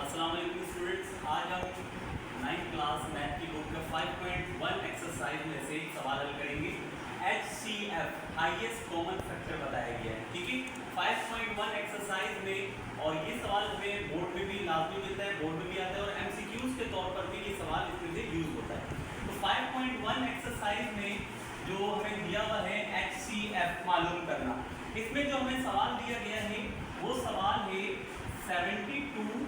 अस्सलाम वालेकुम स्टूडेंट्स, आज हम 9th क्लास मैथ की बुक का 5.1 एक्सरसाइज में से एक सवाल हल करेंगे। HCF हाईएस्ट कॉमन फैक्टर बताया गया है, ठीक है। 5.1 एक्सरसाइज में और ये सवाल हमें बोर्ड में भी लाजमी मिलता है, बोर्ड में भी आता है और MCQs के तौर पर भी ये सवाल इसमें से यूज होता है। तो 5.1 एक्सरसाइज में जो हमें दिया हुआ है HCF मालूम करना, इसमें जो हमें सवाल दिया गया है वो सवाल है 72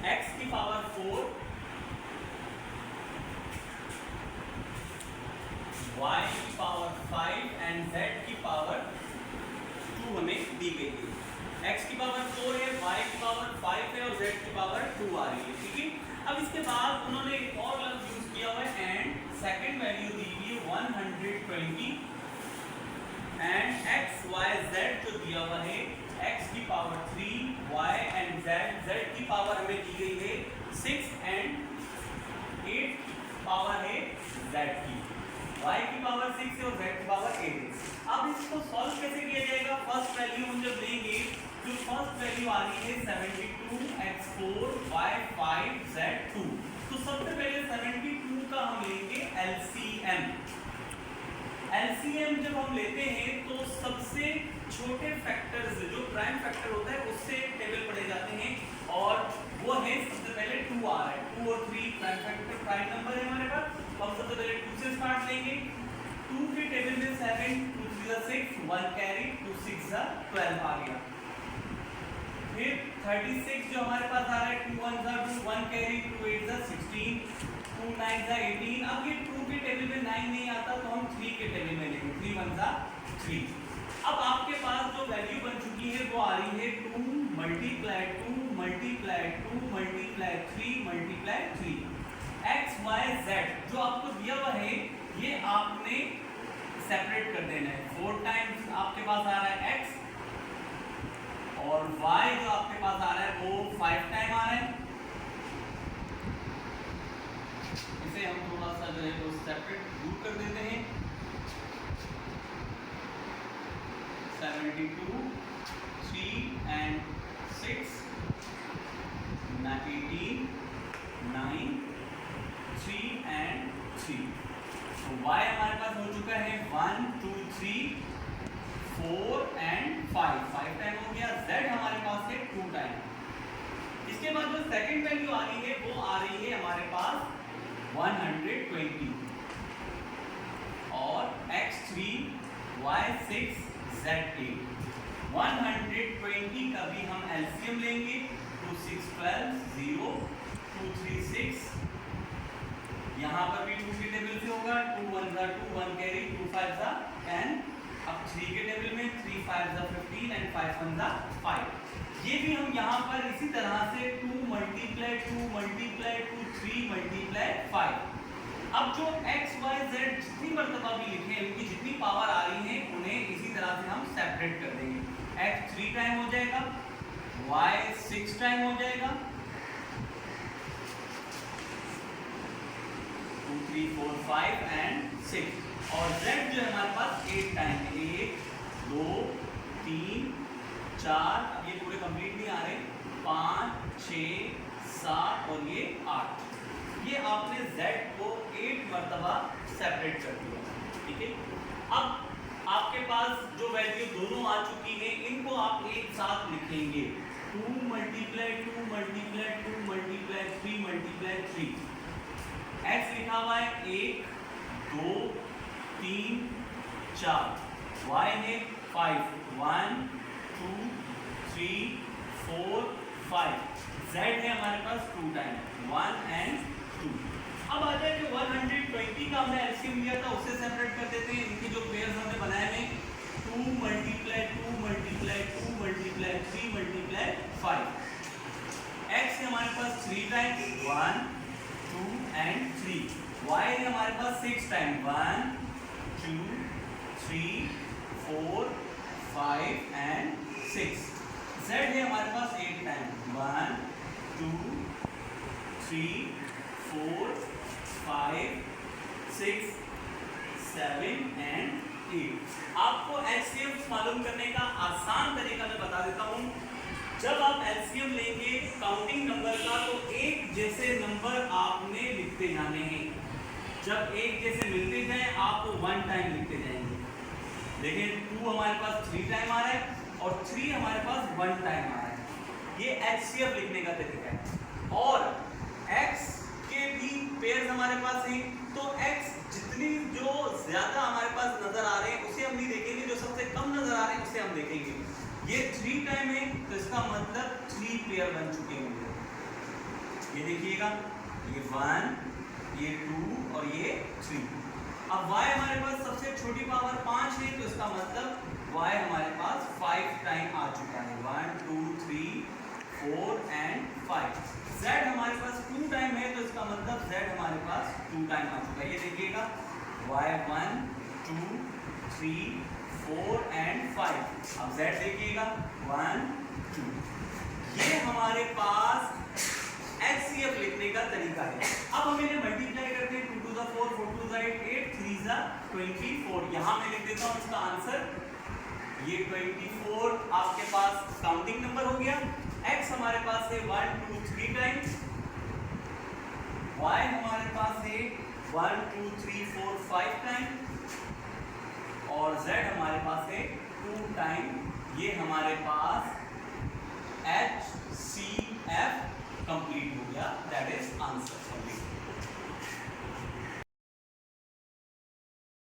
x की पावर 4 y की पावर 5 एंड z की पावर 2 हमें दी गई है। x की पावर 4 है, y की पावर 5 है और z की पावर 2 आ रही है, ठीक है। अब इसके बाद उन्होंने एक और लफ्ज यूज किया हुआ है एंड सेकंड वैल्यू दी हुई है 120 एंड x y z जो दिया हुआ है x की पावर 3 y एंड z की पावर हमें दी गई है 6 एंड 8 पावर है z की, y की पावर 6 है और z की पावर 8 है। अब इसको सॉल्व कैसे किया जाएगा? फर्स्ट वैल्यू हम जब लेंगे तो फर्स्ट वैल्यू आ रही है 72 x4 y5 z2। तो सबसे पहले 72 का हम लेंगे LCM। LCM जब हम लेते हैं तो सबसे छोटे फैक्टर्स जो प्राइम फैक्टर होता है उससे टेबल पढ़े जाते हैं और वो है सबसे पहले 2 आ रहा है, 2 और 3 प्राइम फैक्टर प्राइम नंबर है हमारे पास। तो हम सबसे पहले 2 से स्टार्ट लेंगे। 2 के टेबल में 7, 2 3 6, 1 कैरी, 2 6 12 आ गया। फिर 36 जो हमारे पास आ रहा है 2 1 2, 1 कैरी, 2 8 16, 2 9 18। अब ये 2 के टेबल में 9 नहीं आता तो हम 3 के टेबल में लेंगे, 3 1 3। अब आपके पास जो वैल्यू बन चुकी है वो आ रही है 2 multiply 2 multiply 2 multiply 3 multiply 3। x y z जो आपको दिया हुआ है ये आपने सेपरेट कर देना है। 4 टाइम्स आपके पास आ रहा है x और y जो आपके पास आ रहा है वो 5 टाइम आ रहा है। इसे हम थोड़ा सा जो है वो सेपरेट दूर कर देते हैं। 72 3 and 6 18 9 3 and 3। तो y हमारे पास हो चुका है 1 2 3 4 and 5 टाइम हो गया। z हमारे पास है 2 टाइम। इसके बाद जो सेकंड वैल्यू आ रही है वो आ रही है हमारे पास 120 और x3 y6 z8। 120 का भी हम एलसीएम लेंगे। 2 6 12 0 2 3 6। यहाँ पर भी 2 के टेबल से होगा। 2 1 2 1 कैरी, 2 5 10। अब 3 के टेबल में 3 5 15 एंड 5 1 5। ये भी हम यहाँ पर इसी तरह से 2 मल्टीप्लाई 2 मल्टीप्लाई 2 3 मल्टीप्लाई 5। अब जो x y z जितनी मर्तबा भी लिखे हैं उनकी जितनी पावर आ रही है उन्हें इसी तरह से हम सेपरेट कर देंगे। x 3 टाइम हो जाएगा, y 6 टाइम हो जाएगा, 2 3 4 5 एंड 6 और z जो है हमारे पास 8 टाइम है। 1 2 3 4, अब ये पूरे कंप्लीट नहीं आ रहे, 5 6 7 और ये 8। ये आपने z को 8 मर्तबा सेपरेट कर दिया, ठीक है। अब आपके पास जो वैल्यू दोनों आ चुकी है इनको आप एक साथ लिखेंगे। 2 multiply 2 multiply 2 multiply 3 multiply 3। x लिखा हुआ है 1 2 3 4, y है 5 1 2 3 4 5, z है हमारे पास 2 टाइम 1 एंड 2। अब आ जाए जो 120 का हमने एलसीएम लिया था उससे सेपरेट कर देते हैं। इनके जो पेयर्स हमने बनाए हैं 2 multiply 2 multiply 2 multiply 3 multiply 5। x है हमारे पास 3 टाइम 1 2 एंड 3, y है हमारे पास 6 टाइम 1 2 3 4 5 एंड 6, z है हमारे पास 8 टाइम 1 2 3 4 5 6 7 एंड 8। आपको HCF मालूम करने का आसान तरीका मैं बता देता हूँ। जब आप एलसीएम लेंगे काउंटिंग नंबर का तो एक जैसे नंबर आपने लिखते जाने हैं। जब एक जैसे मिलते जाएं आप तो 1 टाइम लिखते जाएंगे। देखिए 2 हमारे पास 3 टाइम आ रहा है और 3 हमारे पास 1 टाइम आ रहा है। ये एचसीएफ लिखने का तरीका है। और x के भी पेयर्स हमारे पास हैं तो x जितनी जो ज्यादा हमारे पास नजर आ रहे हैं उसे हम नहीं देखेंगे, जो सबसे कम नजर आ रहे हैं उसे हम देखेंगे। ये 3 टाइम है तो इसका मतलब 3 पेयर बन चुके होंगे। ये देखिएगा, ये 1, ये 2 और ये 3। अब y हमारे पास सबसे छोटी पावर 5 है तो इसका मतलब y हमारे पास 5 टाइम आ चुका है। 1 2 3 4 एंड 5। z हमारे पास 2 टाइम है तो इसका मतलब z हमारे पास 2 टाइम आ चुका है। ये देखिएगा, y 1 2 3 4 एंड 5। अब z देखिएगा 1 2। ये हमारे पास HCF लिखने का तरीका है। अब हम इन्हें मल्टीप्लाई करते हैं। 2 to the 4 4 to the 8 8 3 the 24। यहाँ मैं लिख देता हूँ इसका आंसर। ये 24 आपके पास काउंटिंग नंबर हो गया। x हमारे पास है 1 2 3 टाइम्स, y हमारे पास है 1 2 3 4 5 टाइम और z हमारे पास है 2 टाइम। ये हमारे पास HCF कंप्लीट हो गया। That is answer complete.